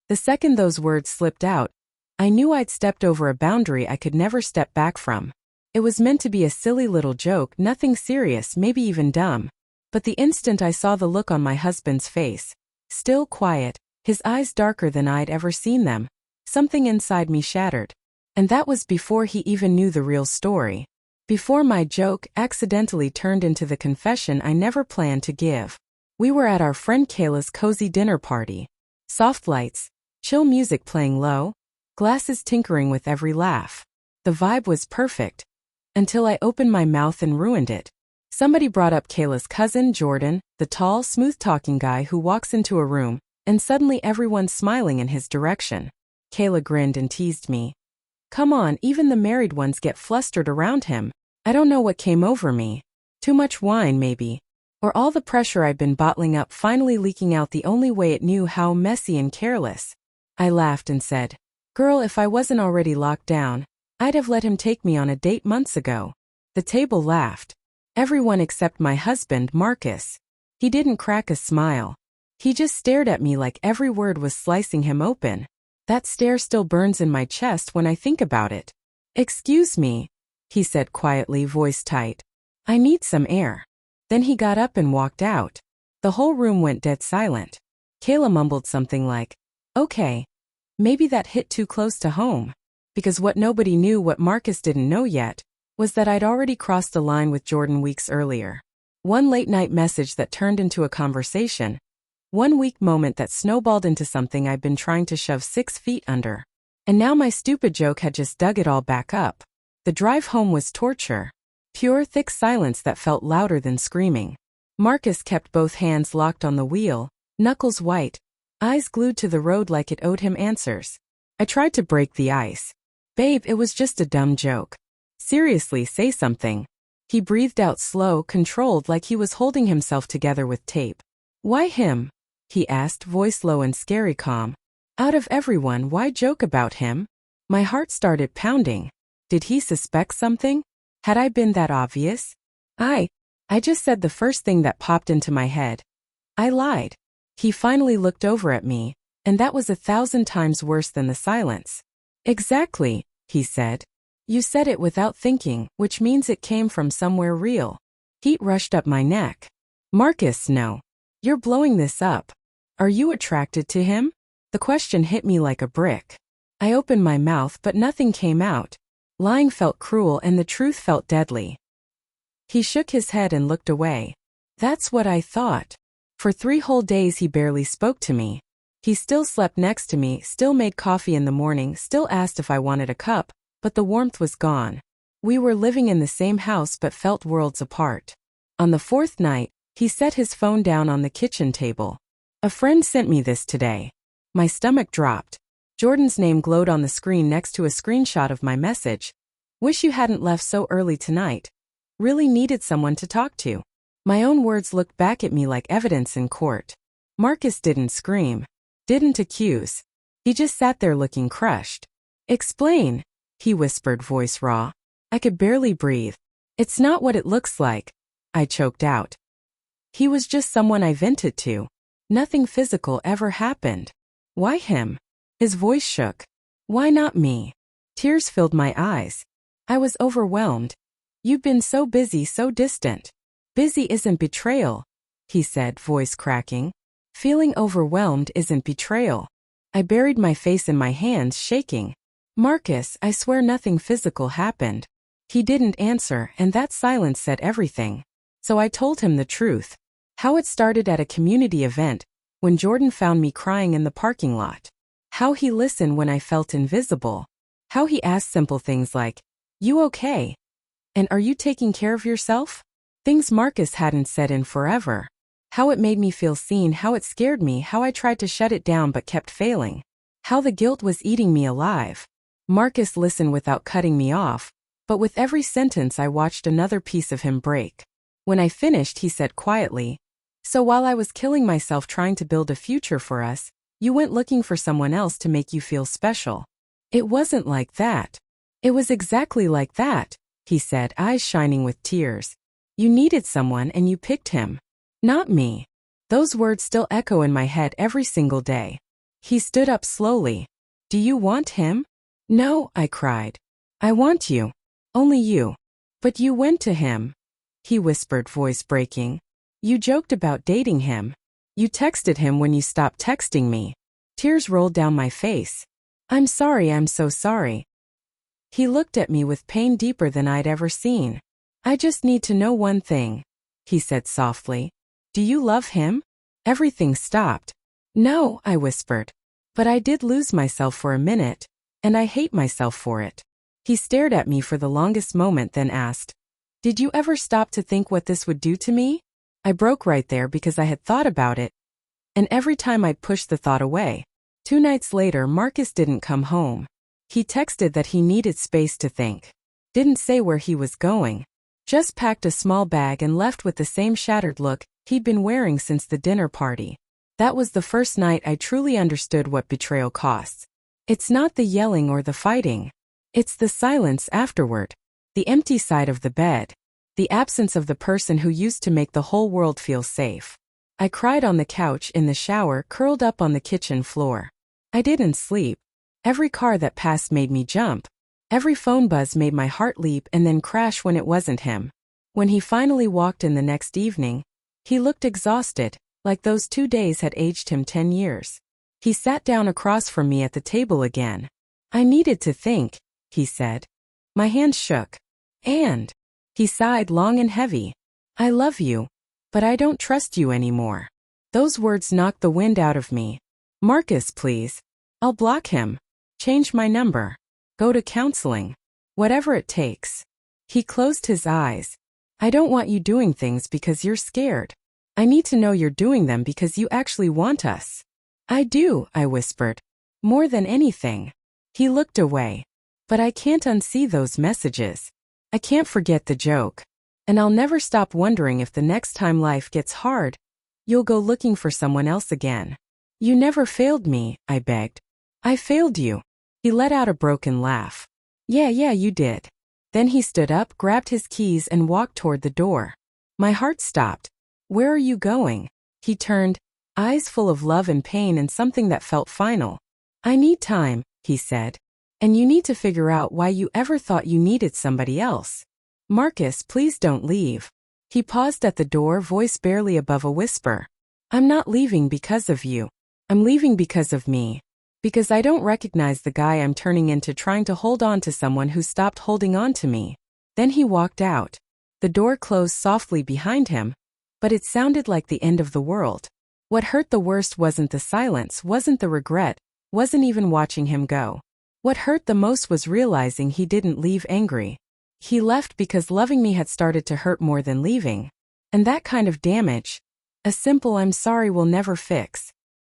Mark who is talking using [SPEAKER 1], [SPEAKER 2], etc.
[SPEAKER 1] The second those words slipped out, I knew I'd stepped over a boundary I could never step back from. It was meant to be a silly little joke, nothing serious, maybe even dumb. But the instant I saw the look on my husband's face, still quiet, his eyes darker than I'd ever seen them, something inside me shattered. And that was before he even knew the real story. Before my joke accidentally turned into the confession I never planned to give. We were at our friend Kayla's cozy dinner party. Soft lights, chill music playing low, glasses tinkering with every laugh. The vibe was perfect. Until I opened my mouth and ruined it. Somebody brought up Kayla's cousin, Jordan, the tall, smooth-talking guy who walks into a room, and suddenly everyone's smiling in his direction. Kayla grinned and teased me. Come on, even the married ones get flustered around him. I don't know what came over me. Too much wine, maybe. Or all the pressure I'd been bottling up finally leaking out the only way it knew how, messy and careless. I laughed and said, Girl, if I wasn't already locked down, I'd have let him take me on a date months ago. The table laughed. Everyone except my husband, Marcus. He didn't crack a smile. He just stared at me like every word was slicing him open. That stare still burns in my chest when I think about it. Excuse me, he said quietly, voice tight. I need some air. Then he got up and walked out. The whole room went dead silent. Kayla mumbled something like, okay. Maybe that hit too close to home. Because what nobody knew, what Marcus didn't know yet, was that I'd already crossed the line with Jordan weeks earlier. One late-night message that turned into a conversation. One weak moment that snowballed into something I'd been trying to shove 6 feet under. And now my stupid joke had just dug it all back up. The drive home was torture. Pure, thick silence that felt louder than screaming. Marcus kept both hands locked on the wheel, knuckles white, eyes glued to the road like it owed him answers. I tried to break the ice. Babe, it was just a dumb joke. Seriously, say something. He breathed out slow, controlled, like he was holding himself together with tape. Why him? He asked, voice low and scary calm. Out of everyone, why joke about him? My heart started pounding. Did he suspect something? Had I been that obvious? I just said the first thing that popped into my head. I lied. He finally looked over at me, and that was 1,000 times worse than the silence. Exactly, he said. You said it without thinking, which means it came from somewhere real. Heat rushed up my neck. Marcus, no. You're blowing this up. Are you attracted to him? The question hit me like a brick. I opened my mouth but nothing came out. Lying felt cruel and the truth felt deadly. He shook his head and looked away. That's what I thought. For 3 whole days he barely spoke to me. He still slept next to me, still made coffee in the morning, still asked if I wanted a cup, but the warmth was gone. We were living in the same house but felt worlds apart. On the 4th night, he set his phone down on the kitchen table. A friend sent me this today. My stomach dropped. Jordan's name glowed on the screen next to a screenshot of my message. Wish you hadn't left so early tonight. Really needed someone to talk to. My own words looked back at me like evidence in court. Marcus didn't scream. Didn't accuse. He just sat there looking crushed. Explain, he whispered, voice raw. I could barely breathe. It's not what it looks like, I choked out. He was just someone I vented to. Nothing physical ever happened. Why him? His voice shook. Why not me? Tears filled my eyes. I was overwhelmed. You've been so busy, so distant. Busy isn't betrayal, he said, voice cracking. Feeling overwhelmed isn't betrayal. I buried my face in my hands, shaking. Marcus, I swear nothing physical happened. He didn't answer, and that silence said everything. So I told him the truth. How it started at a community event, when Jordan found me crying in the parking lot. How he listened when I felt invisible. How he asked simple things like, "You okay? And are you taking care of yourself?" Things Marcus hadn't said in forever. How it made me feel seen, how it scared me, how I tried to shut it down but kept failing. How the guilt was eating me alive. Marcus listened without cutting me off, but with every sentence I watched another piece of him break. When I finished, he said quietly, "So while I was killing myself trying to build a future for us, you went looking for someone else to make you feel special." It wasn't like that. It was exactly like that, he said, eyes shining with tears. You needed someone and you picked him. Not me. Those words still echo in my head every single day. He stood up slowly. Do you want him? No, I cried. I want you. Only you. But you went to him. He whispered, voice breaking. You joked about dating him. You texted him when you stopped texting me. Tears rolled down my face. I'm sorry, I'm so sorry. He looked at me with pain deeper than I'd ever seen. I just need to know one thing, he said softly. Do you love him? Everything stopped. No, I whispered. But I did lose myself for a minute, and I hate myself for it. He stared at me for the longest moment, then asked, Did you ever stop to think what this would do to me? I broke right there because I had thought about it, and every time I'd pushed the thought away. 2 nights later, Marcus didn't come home. He texted that he needed space to think. Didn't say where he was going. Just packed a small bag and left with the same shattered look he'd been wearing since the dinner party. That was the first night I truly understood what betrayal costs. It's not the yelling or the fighting. It's the silence afterward. The empty side of the bed. The absence of the person who used to make the whole world feel safe. I cried on the couch, in the shower, curled up on the kitchen floor. I didn't sleep. Every car that passed made me jump. Every phone buzz made my heart leap and then crash when it wasn't him. When he finally walked in the next evening, he looked exhausted, like those 2 days had aged him 10 years. He sat down across from me at the table again. I needed to think, he said. My hands shook. And he sighed long and heavy. I love you, but I don't trust you anymore. Those words knocked the wind out of me. Marcus, please. I'll block him. Change my number. Go to counseling. Whatever it takes. He closed his eyes. I don't want you doing things because you're scared. I need to know you're doing them because you actually want us. I do, I whispered. More than anything. He looked away. But I can't unsee those messages. I can't forget the joke. And I'll never stop wondering if the next time life gets hard, you'll go looking for someone else again. You never failed me, I begged. I failed you. He let out a broken laugh. Yeah, you did. Then he stood up, grabbed his keys, and walked toward the door. My heart stopped. Where are you going? He turned, eyes full of love and pain and something that felt final. I need time, he said. And you need to figure out why you ever thought you needed somebody else. Marcus, please don't leave. He paused at the door, voice barely above a whisper. I'm not leaving because of you. I'm leaving because of me. Because I don't recognize the guy I'm turning into trying to hold on to someone who stopped holding on to me. Then he walked out. The door closed softly behind him, but it sounded like the end of the world. What hurt the worst wasn't the silence, wasn't the regret, wasn't even watching him go. What hurt the most was realizing he didn't leave angry. He left because loving me had started to hurt more than leaving. And that kind of damage, a simple I'm sorry will never fix.